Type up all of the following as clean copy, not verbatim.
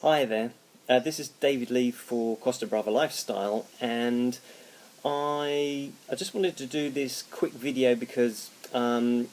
Hi there, this is David Lee for Costa Brava Lifestyle, and I just wanted to do this quick video because I've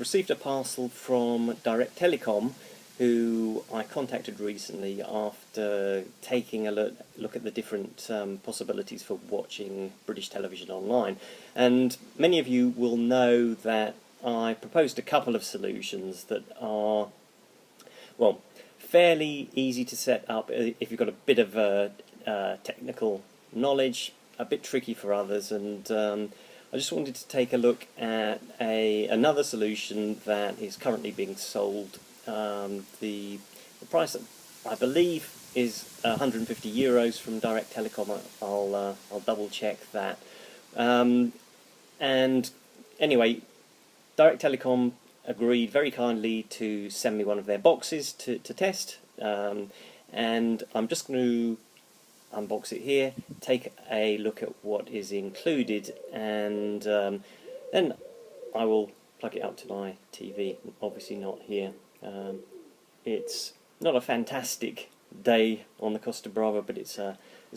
received a parcel from Direct Telecom, who I contacted recently after taking a look at the different possibilities for watching British television online. And many of you will know that I proposed a couple of solutions that are, well, fairly easy to set up if you've got a bit of technical knowledge, a bit tricky for others, and I just wanted to take a look at another solution that is currently being sold. The price, I believe, is €150 from Direct Telecom. I'll double check that. And anyway, Direct Telecom agreed very kindly to send me one of their boxes to test, and I'm just going to unbox it here, take a look at what is included, and then I will plug it up to my TV. Obviously not here. It's not a fantastic day on the Costa Brava, but it's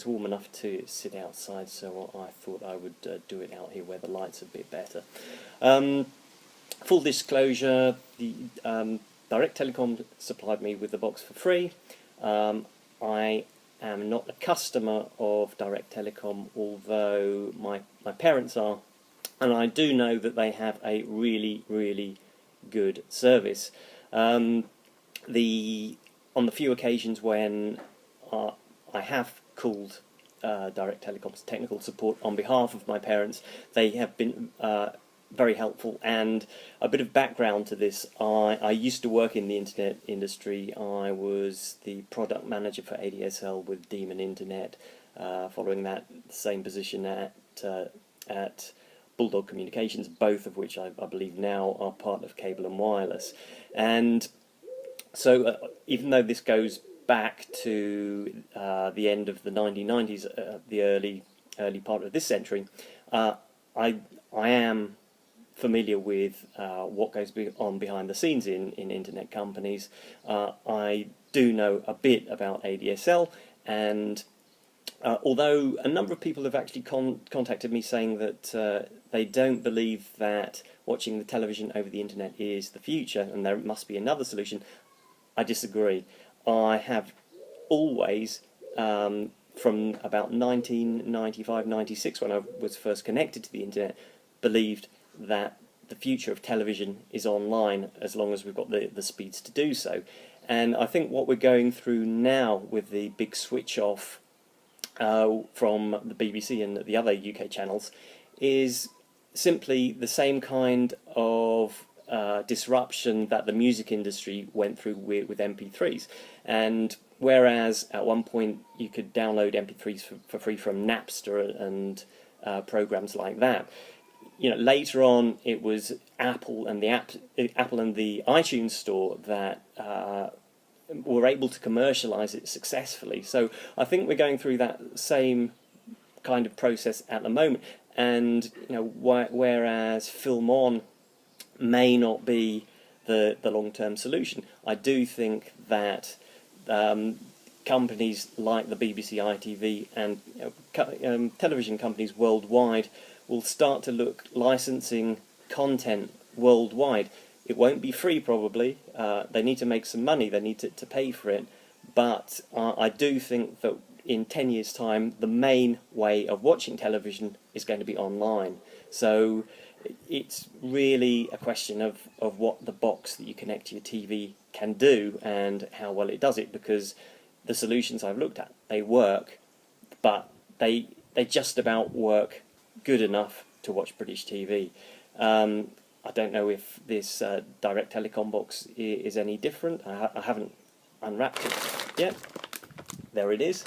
warm enough to sit outside, so I thought I would do it out here where the light's a bit better. Full disclosure, the Direct Telecom supplied me with the box for free. I am not a customer of Direct Telecom, although my parents are, and I do know that they have a really good service. On the few occasions when I have called Direct Telecom's technical support on behalf of my parents, they have been very helpful. And a bit of background to this: I used to work in the internet industry. I was the product manager for ADSL with Demon Internet, following that same position at Bulldog Communications, both of which I believe now are part of Cable and Wireless. And so even though this goes back to the end of the 1990s, the early part of this century, I am familiar with what goes on behind the scenes in internet companies. I do know a bit about ADSL, and although a number of people have actually contacted me saying that they don't believe that watching the television over the internet is the future and there must be another solution, I disagree. I have always, from about 1995-96, when I was first connected to the internet, believed that the future of television is online, as long as we've got the speeds to do so. And I think what we're going through now with the big switch off from the BBC and the other UK channels is simply the same kind of disruption that the music industry went through with MP3s. And whereas at one point you could download MP3s for free from Napster and programs like that, later on it was Apple and the iTunes Store that were able to commercialize it successfully. So I think we're going through that same kind of process at the moment. And whereas Film On may not be the long-term solution, I do think that companies like the BBC, ITV, and television companies worldwide will start to look licensing content worldwide. It won't be free, probably. They need to make some money. They need to pay for it. But I do think that in 10 years' time, the main way of watching television is going to be online. So it's really a question of what the box that you connect to your TV can do and how well it does it, because the solutions I've looked at, they work, but they just about work good enough to watch British TV. I don't know if this Direct Telecom box is any different. I haven't unwrapped it yet. There it is.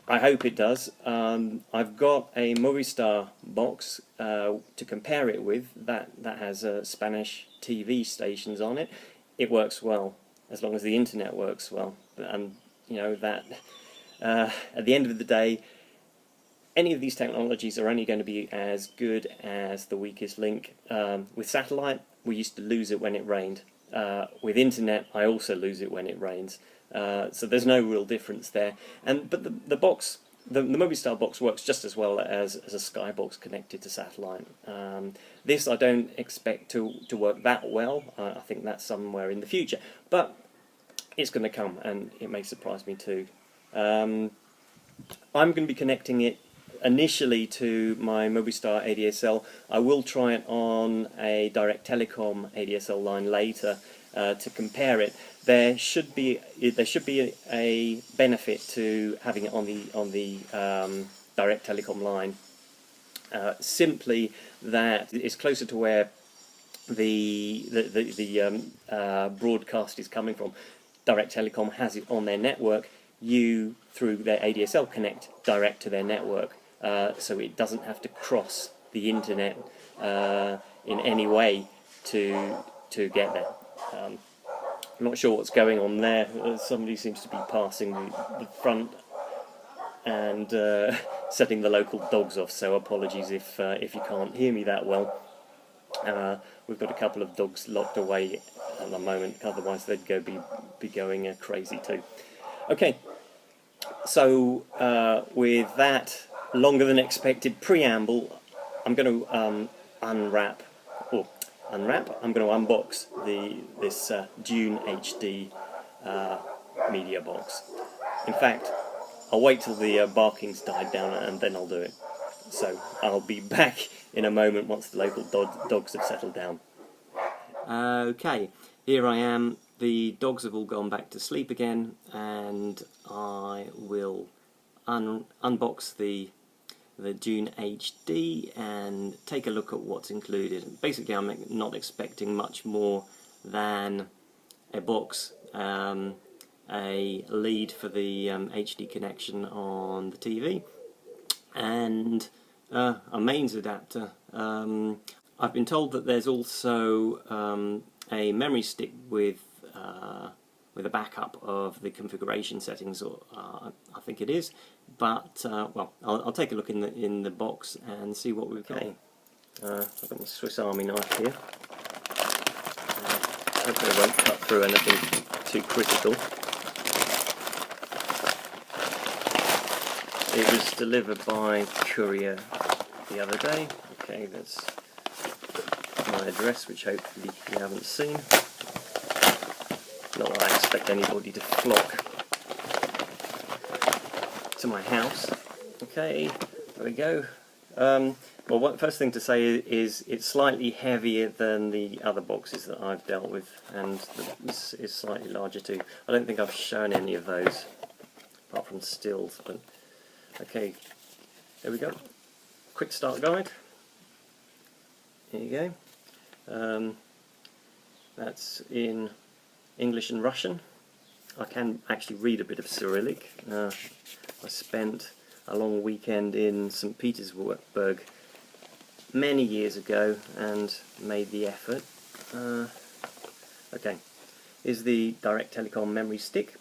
I hope it does. I've got a Movistar box to compare it with that has Spanish TV stations on it. It works well, as long as the internet works well. And that at the end of the day, any of these technologies are only going to be as good as the weakest link. With satellite, we used to lose it when it rained. With internet, I also lose it when it rains. So there's no real difference there. But the box, the Mobistar box works just as well as a Skybox connected to satellite. This I don't expect to work that well. I think that's somewhere in the future, but it's going to come, and it may surprise me too. I'm going to be connecting it initially to my Mobistar ADSL. I will try it on a Direct Telecom ADSL line later to compare it. There should be a benefit to having it on the Direct Telecom line. Simply that it's closer to where the broadcast is coming from. Direct Telecom has it on their network. You, through their ADSL, connect direct to their network, so it doesn't have to cross the internet in any way to get there. I'm not sure what's going on there. Somebody seems to be passing the front and setting the local dogs off, so apologies if you can't hear me that well. We've got a couple of dogs locked away at the moment, otherwise they'd be going crazy too. Okay, so with that longer than expected preamble, I'm going to unwrap. I'm going to unbox this Dune HD media box. In fact, I'll wait till the barking's died down and then I'll do it. So I'll be back in a moment once the local dogs have settled down. Okay, here I am. The dogs have all gone back to sleep again, and I will unbox the Dune HD and take a look at what's included. Basically, I'm not expecting much more than a box, a lead for the HD connection on the TV, and a mains adapter. I've been told that there's also a memory stick with a backup of the configuration settings, or I think it is. But well, I'll take a look in the box and see what we've got. I've got my Swiss Army knife here. Hopefully I won't cut through anything too critical. It was delivered by courier the other day. Okay, that's my address, which hopefully you haven't seen. Not that I expect anybody to flock to my house. Okay, there we go. Well, first thing to say is it's slightly heavier than the other boxes that I've dealt with, and this is slightly larger too. I don't think I've shown any of those, apart from stills, but okay, there we go. Quick start guide. Here you go. That's in English and Russian. I can actually read a bit of Cyrillic. I spent a long weekend in St. Petersburg many years ago and made the effort. Okay, here's the Direct Telecom memory stick.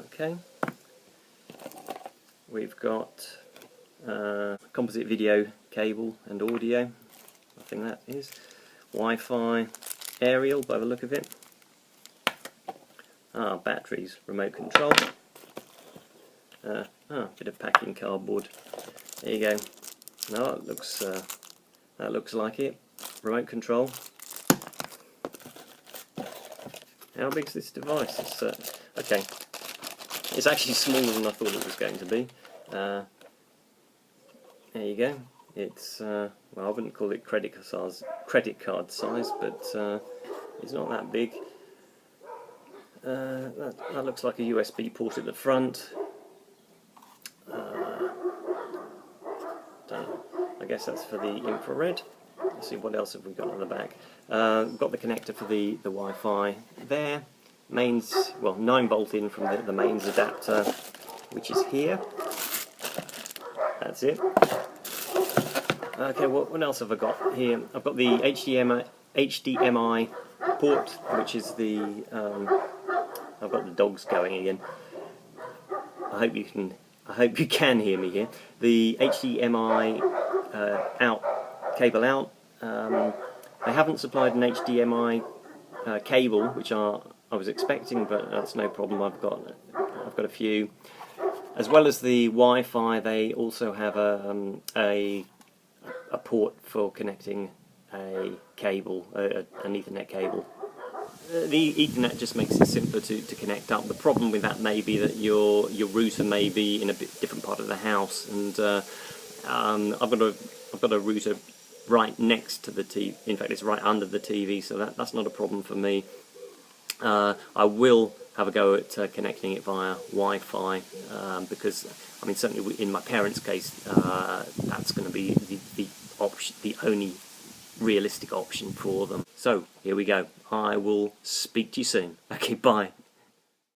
Okay, we've got composite video cable and audio. I think that is Wi-Fi aerial by the look of it. Batteries, remote control. Bit of packing cardboard. There you go. No, that looks like it. Remote control. How big's this device? It's okay. It's actually smaller than I thought it was going to be. There you go. It's well, I wouldn't call it credit card size, but it's not that big. That looks like a USB port at the front. I guess that's for the infrared. Let's see, what else have we got on the back. We've got the connector for the Wi-Fi there. Mains, well, 9-volt in from the mains adapter, which is here. That's it. Okay, what else have I got here? I've got the HDMI port, which is the I've got the dogs going again. I hope you can hear me here. The HDMI cable out. They haven't supplied an HDMI cable, which I'll I was expecting, but that's no problem. I've got a few. As well as the Wi-Fi, they also have a port for connecting a cable, an Ethernet cable. The Ethernet just makes it simpler to connect up. The problem with that may be that your router may be in a bit different part of the house, and I've got a router right next to the TV. In fact, it's right under the TV, so that's not a problem for me. I will have a go at connecting it via Wi-Fi, because I mean, certainly in my parents' case, that's going to be the only realistic option for them. So here we go. I will speak to you soon. Okay, bye.